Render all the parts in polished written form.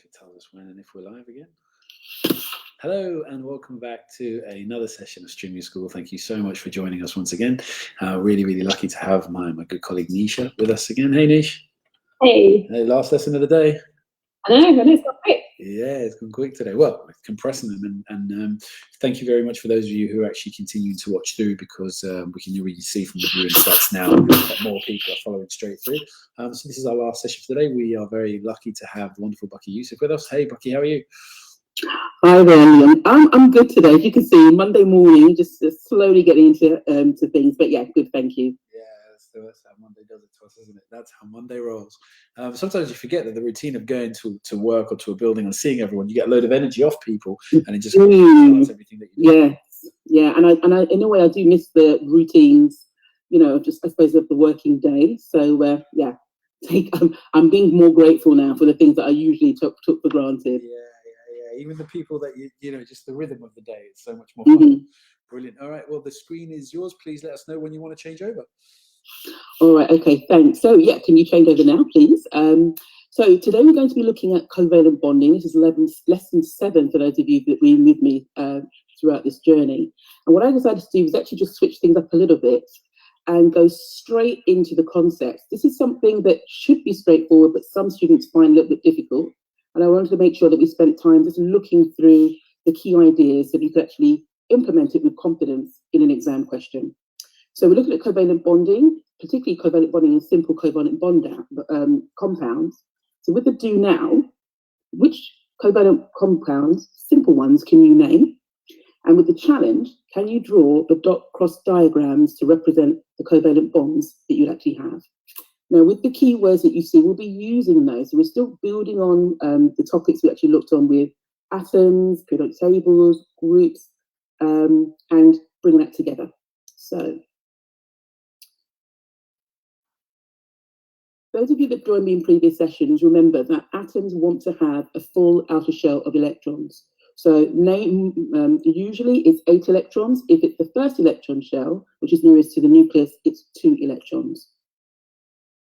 It tells us when and if we're live again. Hello and welcome back to another session of Streaming School. Thank you so much for joining us once again. Really lucky to have my good colleague Nisha with us again. Hey Nish. Hey. Last lesson of the day. I know, it's gone quick. Yeah, it's gone quick today. Well, compressing them and thank you very much for those of you who are actually continuing to watch through, because we can really see from the viewing stats now that more people are following straight through. So this is our last session for today. We are very lucky to have the wonderful Bucky Youssef with us. Hey Bucky, how are you? Hi there, Liam. I'm good today. As you can see, Monday morning, just slowly getting into to things. But yeah, good, thank you. Yeah, that's how Monday does it to us, isn't it? That's how Monday rolls. Sometimes you forget that the routine of going to work or to a building and seeing everyone, you get a load of energy off people, and it just starts everything that you do. Yeah, and I in a way I do miss the routines, just I suppose of the working day. So yeah, I'm being more grateful now for the things that I usually took for granted. Yeah. Even the people that just the rhythm of the day is so much more fun. Brilliant. All right, well, the screen is yours. Please let us know when you want to change over. All right, okay, thanks. So yeah, can you change over now, please? So today we're going to be looking at covalent bonding. This is lesson 7 for those of you that have been with me throughout this journey. And what I decided to do was actually just switch things up a little bit and go straight into the concepts. This is something that should be straightforward, but some students find a little bit difficult. And I wanted to make sure that we spent time just looking through the key ideas so we could actually implement it with confidence in an exam question. So we're looking at covalent bonding, particularly covalent bonding in simple covalent bond compounds. So with the do now, which covalent compounds, simple ones, can you name? And with the challenge, can you draw the dot cross diagrams to represent the covalent bonds that you'd actually have? Now, with the keywords that you see, we'll be using those. So we're still building on the topics we actually looked on with atoms, periodic tables, groups, and bringing that together. So those of you that joined me in previous sessions, remember that atoms want to have a full outer shell of electrons. So usually it's 8 electrons. If it's the first electron shell, which is nearest to the nucleus, it's 2 electrons.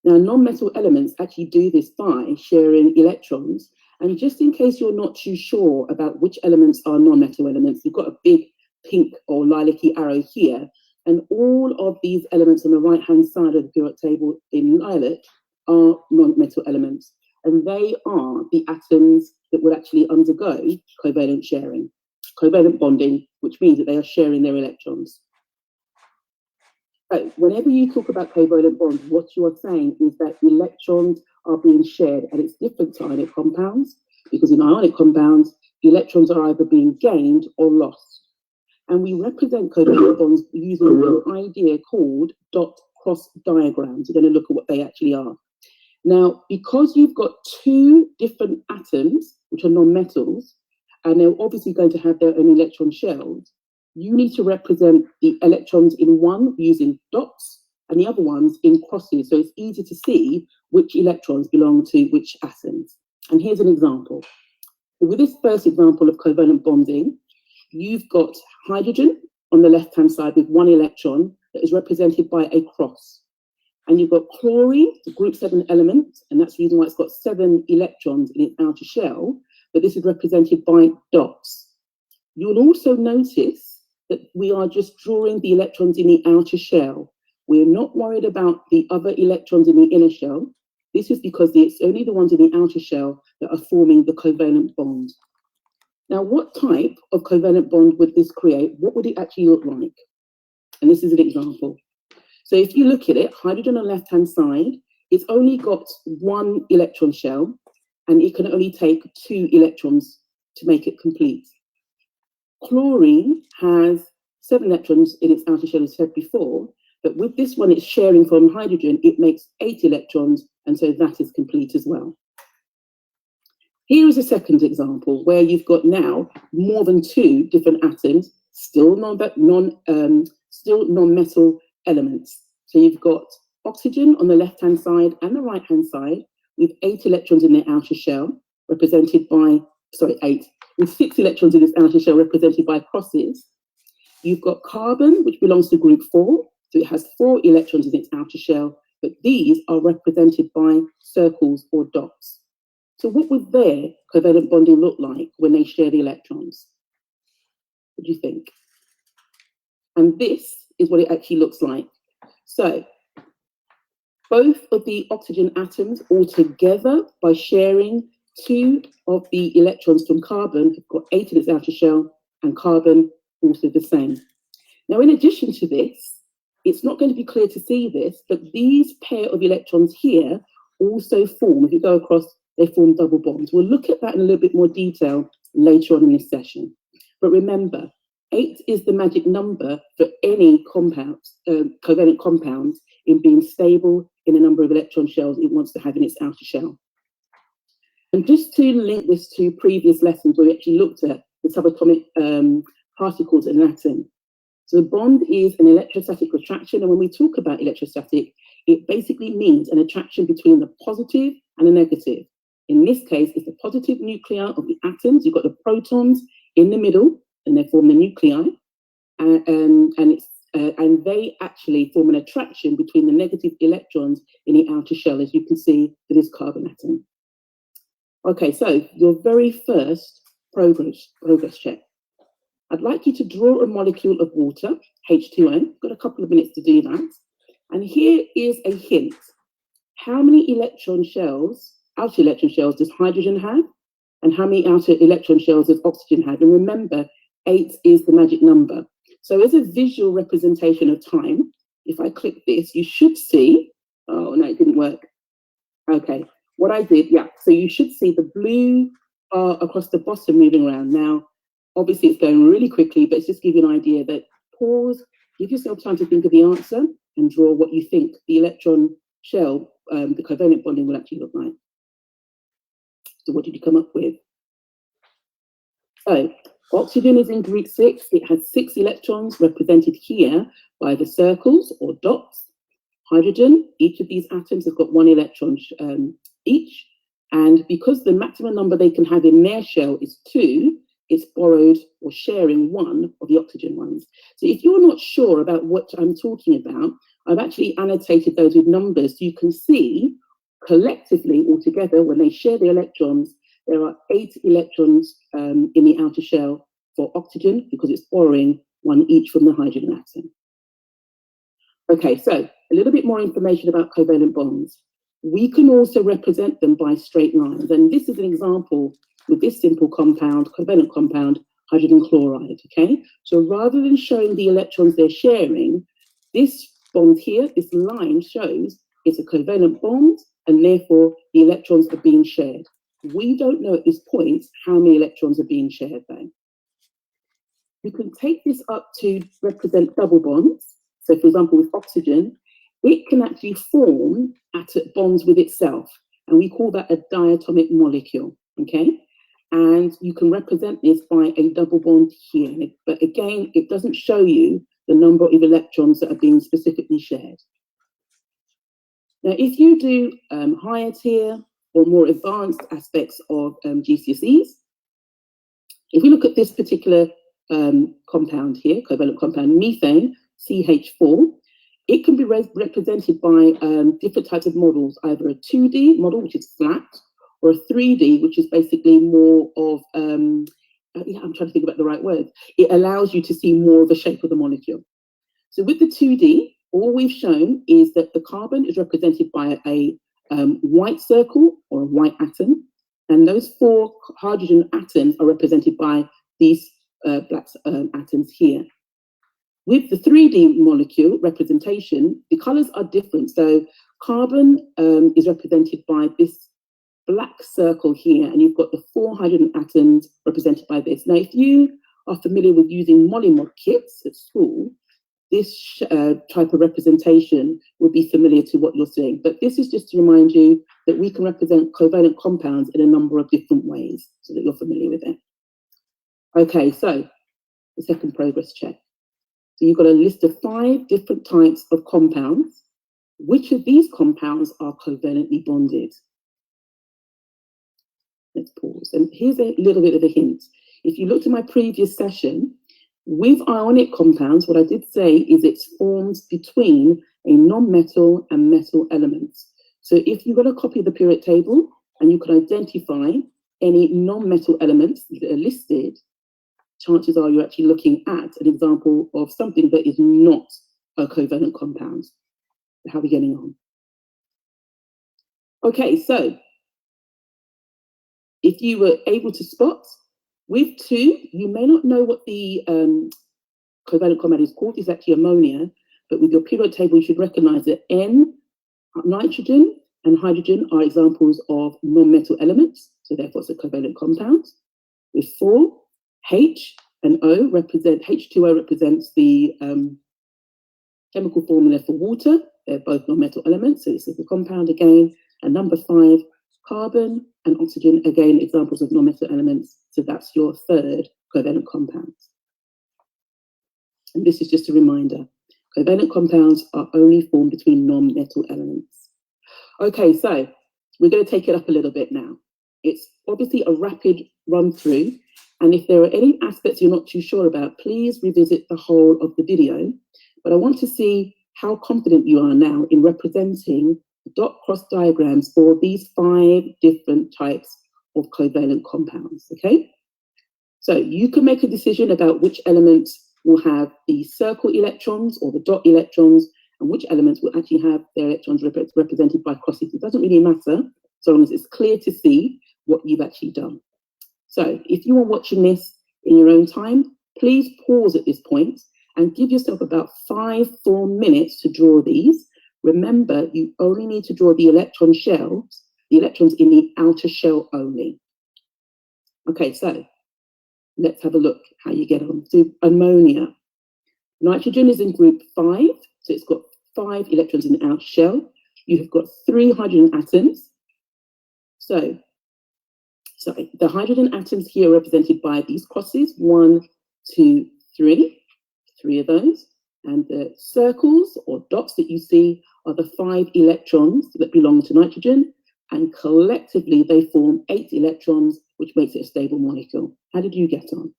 Now, non-metal elements actually do this by sharing electrons. And just in case you're not too sure about which elements are non-metal elements, you've got a big pink or lilac-y arrow here. And all of these elements on the right-hand side of the periodic table in lilac are non-metal elements. And they are the atoms that would actually undergo covalent sharing, covalent bonding, which means that they are sharing their electrons. So whenever you talk about covalent bonds, what you are saying is that electrons are being shared, and it's different to ionic compounds, because in ionic compounds, electrons are either being gained or lost. And we represent covalent bonds using an idea called dot cross diagrams. We're going to look at what they actually are. Now, because you've got 2 different atoms, which are non-metals, and they're obviously going to have their own electron shells, you need to represent the electrons in one using dots and the other ones in crosses. So it's easy to see which electrons belong to which atoms. And here's an example. With this first example of covalent bonding, you've got hydrogen on the left-hand side with 1 electron that is represented by a cross. And you've got chlorine, the group 7 element, and that's the reason why it's got 7 electrons in its outer shell, but this is represented by dots. You'll also notice that we are just drawing the electrons in the outer shell. We're not worried about the other electrons in the inner shell. This is because it's only the ones in the outer shell that are forming the covalent bond. Now, what type of covalent bond would this create? What would it actually look like? And this is an example. So if you look at it, hydrogen on the left-hand side, it's only got 1 electron shell, and it can only take 2 electrons to make it complete. Chlorine has 7 electrons in its outer shell, as said before, but with this one, it's sharing from hydrogen, it makes 8 electrons, and so that is complete as well. Here is a second example where you've got now more than 2 different atoms, still non-metal elements. So you've got oxygen on the left-hand side and the right-hand side with 8 electrons in their outer shell, represented by, 8, with 6 electrons in its outer shell represented by crosses. You've got carbon, which belongs to group 4, so it has 4 electrons in its outer shell, but these are represented by circles or dots. So what would their covalent bonding look like when they share the electrons? What do you think? And this is what it actually looks like. So both of the oxygen atoms all together, by sharing 2 of the electrons from carbon, have got 8 in its outer shell, and carbon also the same. Now, in addition to this, it's not going to be clear to see this, but these pair of electrons here also form, if you go across, they form double bonds. We'll look at that in a little bit more detail later on in this session. But remember, 8 is the magic number for any compounds, covalent compounds, in being stable in the number of electron shells it wants to have in its outer shell. And just to link this to previous lessons where we actually looked at the subatomic particles in an atom. So the bond is an electrostatic attraction, and when we talk about electrostatic, it basically means an attraction between the positive and the negative. In this case, it's the positive nuclei of the atoms. You've got the protons in the middle, and they form the nuclei, and they actually form an attraction between the negative electrons in the outer shell, as you can see for this carbon atom. Okay, so your very first progress check. I'd like you to draw a molecule of water, H2O. Got a couple of minutes to do that. And here is a hint. How many electron shells, outer electron shells, does hydrogen have? And how many outer electron shells does oxygen have? And remember, 8 is the magic number. So as a visual representation of time, if I click this, you should see, oh no, it didn't work. Okay, what I did, yeah, so you should see the blue bar across the bottom moving around. Now, obviously it's going really quickly, but it's just give you an idea that pause, give yourself time to think of the answer and draw what you think the electron shell, the covalent bonding will actually look like. So what did you come up with? So oxygen is in group 6. It has 6 electrons represented here by the circles or dots. Hydrogen, each of these atoms have got 1 electron each. And because the maximum number they can have in their shell is 2, it's borrowed or sharing 1 of the oxygen ones. So if you're not sure about what I'm talking about, I've actually annotated those with numbers so you can see collectively altogether when they share the electrons, there are 8 electrons in the outer shell for oxygen because it's borrowing 1 each from the hydrogen atom. Okay, so a little bit more information about covalent bonds. We can also represent them by straight lines, and this is an example with this simple compound, covalent compound, hydrogen chloride, okay? So rather than showing the electrons they're sharing, this bond here, this line shows it's a covalent bond, and therefore the electrons are being shared. We don't know at this point how many electrons are being shared though. We can take this up to represent double bonds. So for example, with oxygen, it can actually form atom bonds with itself, and we call that a diatomic molecule, okay? And you can represent this by a double bond here. But again, it doesn't show you the number of electrons that are being specifically shared. Now, if you do higher tier or more advanced aspects of GCSEs, if we look at this particular compound here, covalent compound, methane, CH4, it can be represented by different types of models, either a 2D model, which is flat, or a 3D, which is basically more of, I'm trying to think about the right word. It allows you to see more of the shape of the molecule. So with the 2D, all we've shown is that the carbon is represented by a white circle or a white atom, and those 4 hydrogen atoms are represented by these black atoms here. With the 3D molecule representation, the colors are different. So carbon is represented by this black circle here, and you've got the 4 hydrogen atoms represented by this. Now, if you are familiar with using Molly-Mod kits at school, this type of representation would be familiar to what you're seeing. But this is just to remind you that we can represent covalent compounds in a number of different ways so that you're familiar with it. Okay, so the second progress check. So you've got a list of 5 different types of compounds. Which of these compounds are covalently bonded? Let's pause. And here's a little bit of a hint. If you looked at my previous session, with ionic compounds, what I did say is it's formed between a non-metal and metal elements. So if you've got a copy of the periodic table, and you can identify any non-metal elements that are listed, chances are you're actually looking at an example of something that is not a covalent compound. How are we getting on? Okay, so if you were able to spot, with 2, you may not know what the covalent compound is called. It's actually ammonia, but with your periodic table, you should recognize that N, nitrogen, and hydrogen are examples of non-metal elements, so therefore it's a covalent compound. With 4, H and O represent, H2O represents the chemical formula for water. They're both non-metal elements, so this is the compound again. And number 5, carbon and oxygen, again, examples of non-metal elements. So that's your 3rd covalent compound. And this is just a reminder. Covalent compounds are only formed between non-metal elements. Okay, so we're going to take it up a little bit now. It's obviously a rapid run through. And if there are any aspects you're not too sure about, please revisit the whole of the video. But I want to see how confident you are now in representing dot cross diagrams for these 5 different types of covalent compounds, okay? So you can make a decision about which elements will have the circle electrons or the dot electrons, and which elements will actually have their electrons represented by crosses. It doesn't really matter, so long as it's clear to see what you've actually done. So if you are watching this in your own time, please pause at this point and give yourself about 4 minutes to draw these. Remember, you only need to draw the electron shells, the electrons in the outer shell only. Okay, so let's have a look how you get on. So ammonia. Nitrogen is in group 5, so it's got 5 electrons in the outer shell. You have got 3 hydrogen atoms. So the hydrogen atoms here are represented by these crosses, 1, 2, 3 of those. And the circles or dots that you see are the 5 electrons that belong to nitrogen, and collectively they form 8 electrons, which makes it a stable molecule. How did you get on?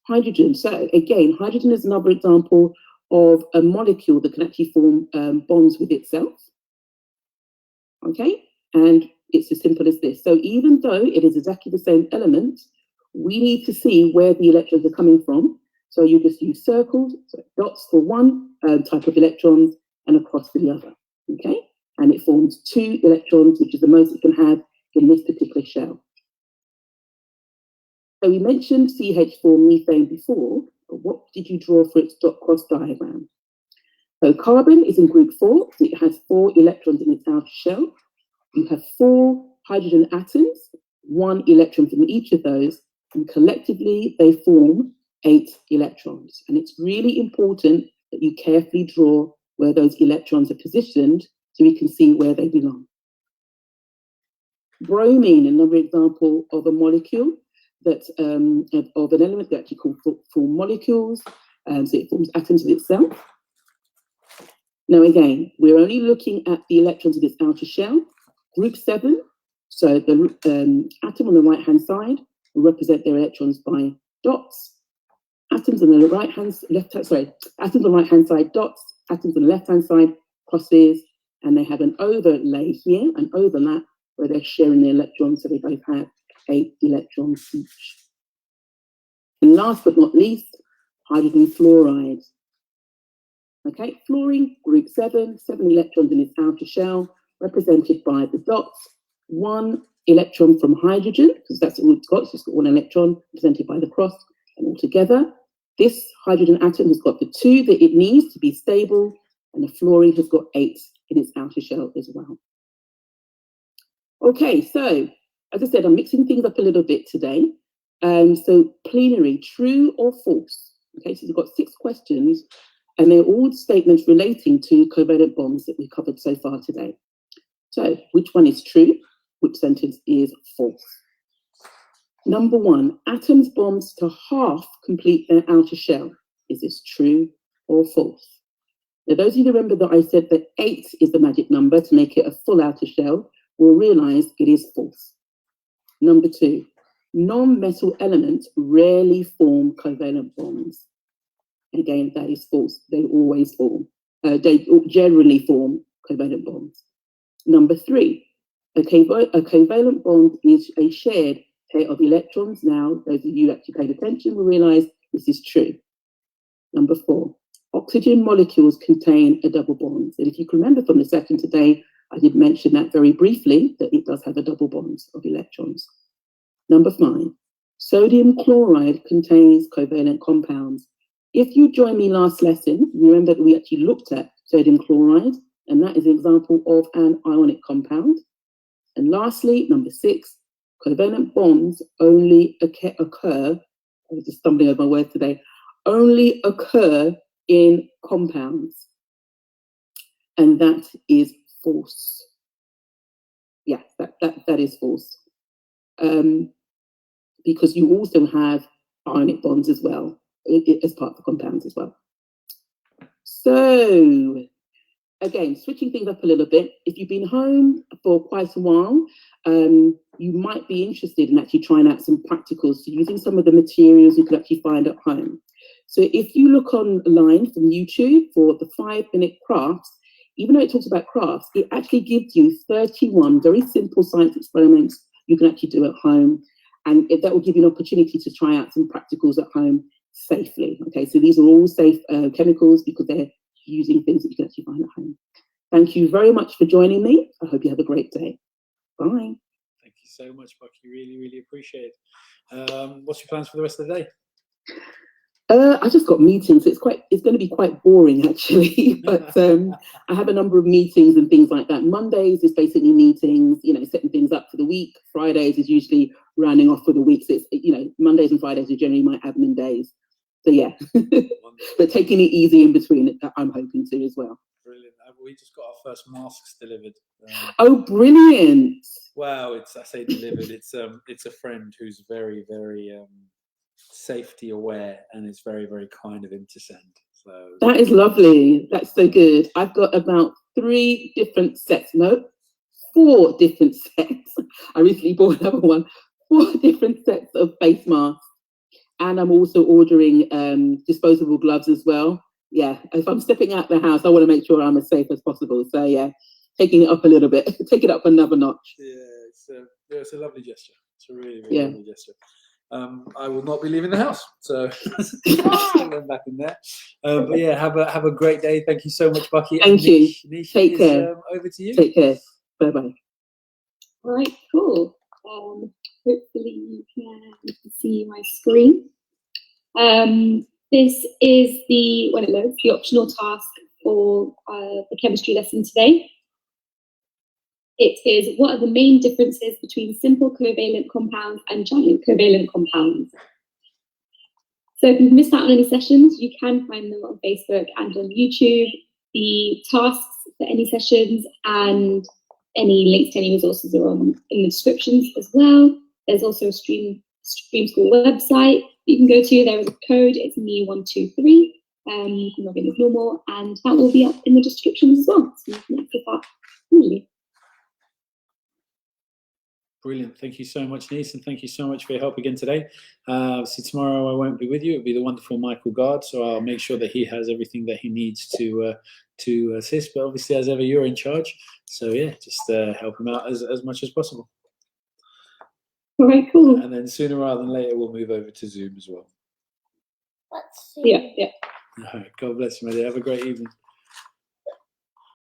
Hydrogen. So again, hydrogen is another example of a molecule that can actually form bonds with itself. Okay, and it's as simple as this. So even though it is exactly the same element, we need to see where the electrons are coming from. So you just use circles, so dots for one type of electrons and a cross for the other, okay? And it forms 2 electrons, which is the most it can have in this particular shell. So we mentioned CH4 methane before, but what did you draw for its dot cross diagram? So carbon is in group 4, so it has 4 electrons in its outer shell. You have 4 hydrogen atoms, 1 electron from each of those, and collectively they form 8 electrons. And it's really important that you carefully draw where those electrons are positioned so we can see where they belong. Bromine, another example of a molecule that of an element that actually form molecules, so it forms atoms of itself. Now again, we're only looking at the electrons of its outer shell. Group 7, so the atom on the right hand side will represent their electrons by dots. Atoms on the atoms on the right hand side dots, atoms on the left hand side crosses, and they have an overlay here, an overlap, where they're sharing the electrons, so they both have 8 electrons each. And last but not least, hydrogen fluoride. Okay, fluorine, group 7, 7 electrons in its outer shell, represented by the dots, 1 electron from hydrogen, because that's all it's got, it's just got 1 electron, represented by the cross, and altogether, this hydrogen atom has got the 2 that it needs to be stable, and the fluorine has got 8 in its outer shell as well. Okay, so as I said, I'm mixing things up a little bit today. So plenary, true or false? Okay, so you've got 6 questions, and they're all statements relating to covalent bonds that we've covered so far today. So which one is true? Which sentence is false? Number 1, atoms bonds to half complete their outer shell. Is this true or false? Now, those of you who remember that I said that 8 is the magic number to make it a full outer shell will realize it is false. Number 2, non-metal elements rarely form covalent bonds. Again, that is false. They always form. They generally form covalent bonds. Number 3, A covalent bond is a shared pair of electrons. Now, those of you who actually paid attention will realise this is true. Number 4, oxygen molecules contain a double bond. And if you can remember from the session today, I did mention that very briefly, that it does have a double bond of electrons. Number 5, sodium chloride contains covalent compounds. If you joined me last lesson, remember that we actually looked at sodium chloride, and that is an example of an ionic compound. And lastly, number 6, covalent bonds only occur, I was just stumbling over my words today, only occur in compounds. And that is false. Yeah, that is false. Because you also have ionic bonds as well, as part of the compounds as well. So, again, switching things up a little bit, if you've been home for quite a while, you might be interested in actually trying out some practicals, so using some of the materials you can actually find at home. So if you look online from YouTube for the 5-minute crafts, even though it talks about crafts, it actually gives you 31 very simple science experiments you can actually do at home. And that will give you an opportunity to try out some practicals at home safely. Okay, so these are all safe chemicals because they're using things that you can actually find at home. Thank you very much for joining me. I hope you have a great day. Bye. Thank you so much, Bucky. Really, really appreciate it. What's your plans for the rest of the day? I just got meetings. It's going to be quite boring actually, but I have a number of meetings and things like that. Mondays is basically meetings, setting things up for the week. Fridays is usually rounding off for the week. So it's, Mondays and Fridays are generally my admin days. So yeah, but taking it easy in between, I'm hoping to as well. Brilliant. We just got our first masks delivered. Oh, brilliant! Wow, I say delivered. It's a friend who's very, very safety aware, and it's very, very kind of him to send. So that is lovely. That's so good. I've got about 3 different sets. No, 4 different sets. I recently bought another one. 4 different sets of face masks, and I'm also ordering disposable gloves as well. Yeah, if I'm stepping out the house, I want to make sure I'm as safe as possible. So yeah, taking it up a little bit, take it up another notch. Yeah, it's a lovely gesture. It's a really, really lovely gesture. I will not be leaving the house, so I'm back in there. But yeah, have a great day. Thank you so much, Bucky. Thank you. Nish Take care. Over to you. Take care. Bye bye. All right, cool. Hopefully you can see my screen. This is when it loads, the optional task for the chemistry lesson today. It is, what are the main differences between simple covalent compounds and giant covalent compounds? So if you've missed out on any sessions, you can find them on Facebook and on YouTube. The tasks for any sessions and any links to any resources are in the descriptions as well. There's also a Stream School website you can go to. There is a code, it's me123. You can log in as normal, and that will be up in the descriptions as well. So you can access that easily. Brilliant. Thank you so much, Nice, and thank you so much for your help again today. So tomorrow I won't be with you. It'll be the wonderful Michael Gard, so I'll make sure that he has everything that he needs to assist. But obviously, as ever, you're in charge. So yeah, just help him out as much as possible. All right, cool. And then sooner rather than later, we'll move over to Zoom as well. Yeah. All right. God bless you, my dear. Have a great evening.